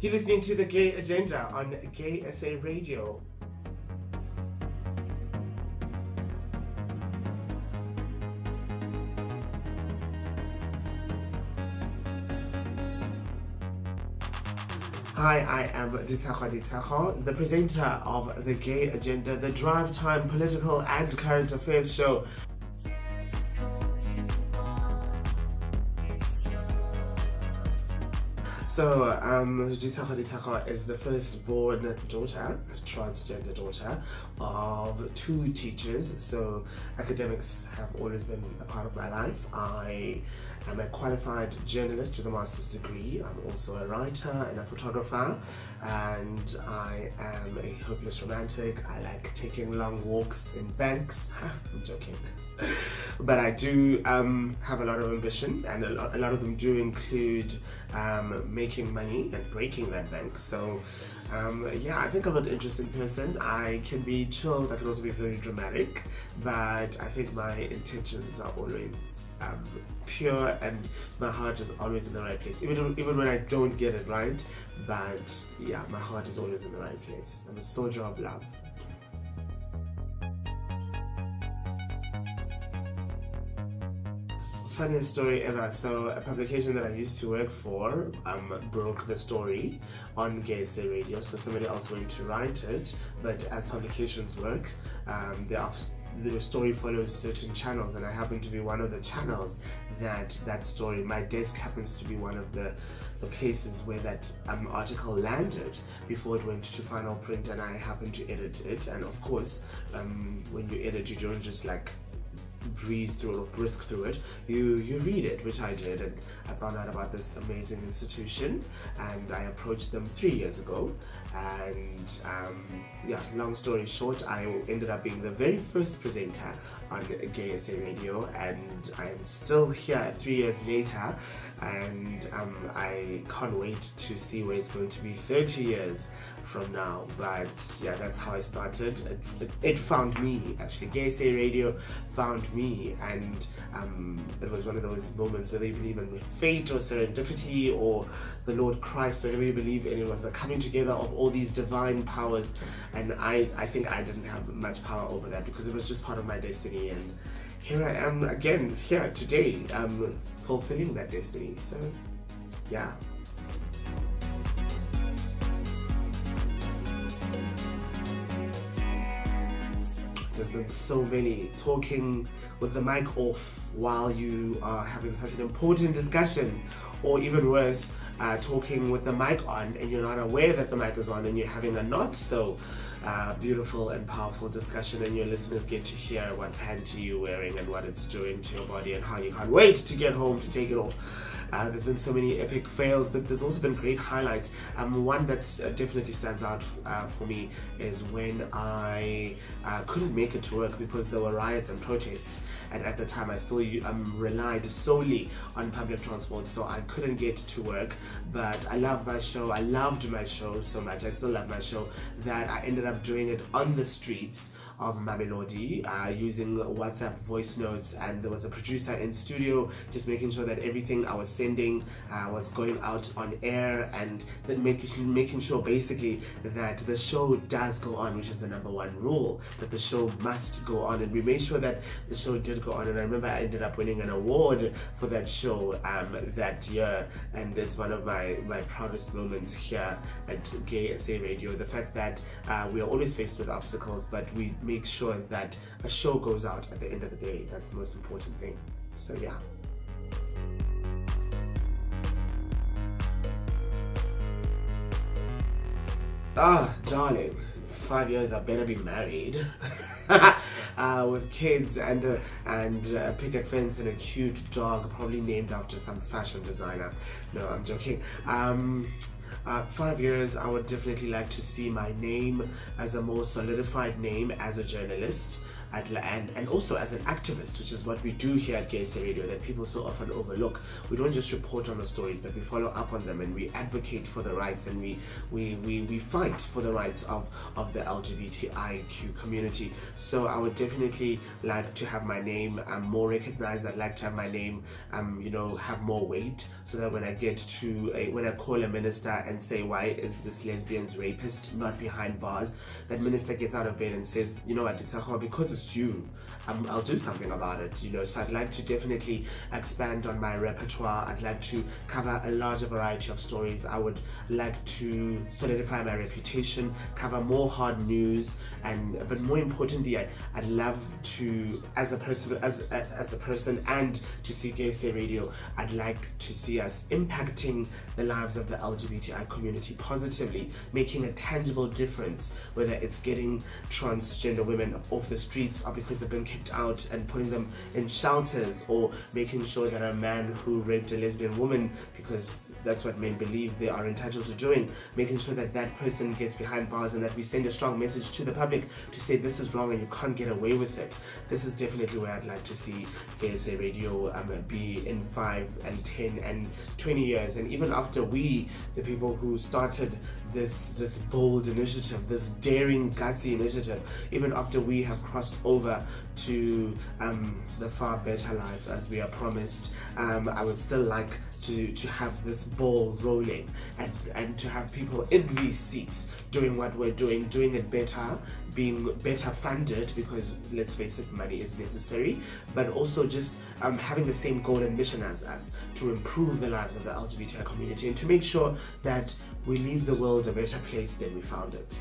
You're listening to The Gay Agenda on GaySA Radio. Hi, I am DITSHEGO, the presenter of The Gay Agenda, the drive time political and current affairs show. So, DITSHEGO is the firstborn daughter, transgender daughter, of two teachers. So, academics have always been a part of my life. I am a qualified journalist with a master's degree. I'm also a writer and a photographer, and I am a hopeless romantic. I like taking long walks in banks. I'm joking. But I do have a lot of ambition, and a lot of them do include making money and breaking that bank. So yeah, I think I'm an interesting person. I can be chilled, I can also be very dramatic, but I think my intentions are always pure, and my heart is always in the right place, even when I don't get it right. But yeah, my heart is always in the right place. I'm a soldier of love. Funniest story ever. So a publication that I used to work for broke the story on GaySA Radio, so somebody else went to write it. But as publications work, the story follows certain channels, and I happen to be one of the channels that story. My desk happens to be one of the places where that article landed before it went to final print, and I happened to edit it. And of course, when you edit, you don't just like breeze through it or brisk through it, you read it, which I did, and I found out about this amazing institution, and I approached them 3 years ago. And yeah, long story short, I ended up being the very first presenter on GaySA Radio, and I am still here 3 years later, and I can't wait to see where it's going to be 30 years from now. But yeah, that's how I started. It found me, actually. GaySA Radio found me, and it was one of those moments where they believe in fate or serendipity or the Lord Christ, whatever you believe in. It was the coming together of all these divine powers, and I think I didn't have much power over that because it was just part of my destiny, and here I am again, here today, fulfilling that destiny. So yeah. There's been so many talking with the mic off while you are having such an important discussion, or even worse, talking with the mic on and you're not aware that the mic is on, and you're having a not so beautiful and powerful discussion, and your listeners get to hear what panty you're wearing and what it's doing to your body and how you can't wait to get home to take it off. There's been so many epic fails, but there's also been great highlights. One that definitely stands out for me is when I couldn't make it to work because there were riots and protests, and at the time I still relied solely on public transport, so I couldn't get to work. But I love my show. I loved my show so much. I still love my show, that I ended up doing it on the streets of Mamelodi, using WhatsApp voice notes, and there was a producer in studio just making sure that everything I was sending was going out on air, and then making sure basically that the show does go on, which is the number one rule, that the show must go on. And we made sure that the show did go on, and I remember I ended up winning an award for that show that year, and it's one of my proudest moments here at GaySA Radio. The fact that we are always faced with obstacles, but we make sure that a show goes out at the end of the day. That's the most important thing. So yeah. Darling, 5 years I better be married. With kids and a picket fence and a cute dog, probably named after some fashion designer. No, I'm joking. 5 years, I would definitely like to see my name as a more solidified name as a journalist. and also as an activist, which is what we do here at GaySA Radio, that people so often overlook. We don't just report on the stories, but we follow up on them, and we advocate for the rights, and we fight for the rights of the LGBTIQ community. So I would definitely like to have my name more recognized. I'd like to have my name have more weight, so that when I get to when I call a minister and say, why is this lesbian's rapist not behind bars, that minister gets out of bed and says, you know what, DITSHEGO, because it's you, I'll do something about it. So I'd like to definitely expand on my repertoire. I'd like to cover a larger variety of stories. I would like to solidify my reputation, cover more hard news, but more importantly, I'd love to, as a person and to see GaySA Radio, I'd like to see us impacting the lives of the LGBTI community positively, making a tangible difference, whether it's getting transgender women off the streets or because they've been kicked out and putting them in shelters, or making sure that a man who raped a lesbian woman, because that's what men believe they are entitled to doing, making sure that that person gets behind bars, and that we send a strong message to the public to say this is wrong and you can't get away with it. This is definitely where I'd like to see GaySA Radio be in 5 and 10 and 20 years, and even after we, the people who started this bold initiative, this daring, gutsy initiative, even after we have crossed over to the far better life as we are promised, I would still like to have this ball rolling, and to have people in these seats doing what we're doing it better, being better funded, because let's face it, money is necessary, but also just having the same goal and mission as us, to improve the lives of the LGBTI community and to make sure that we leave the world a better place than we found it.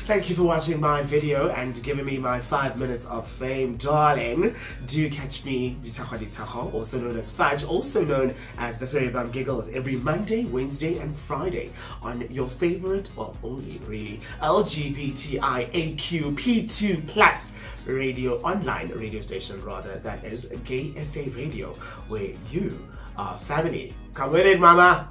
Thank you for watching my video and giving me my 5 minutes of fame, darling. Do catch me, DITSHEGO, also known as FUDGE, also known as the Fairy Bum Giggles, every Monday, Wednesday, and Friday on your favorite, well, only really, LGBTIAQP2+ radio, online radio station rather, that is GaySA Radio, where you are family. Come with it, mama!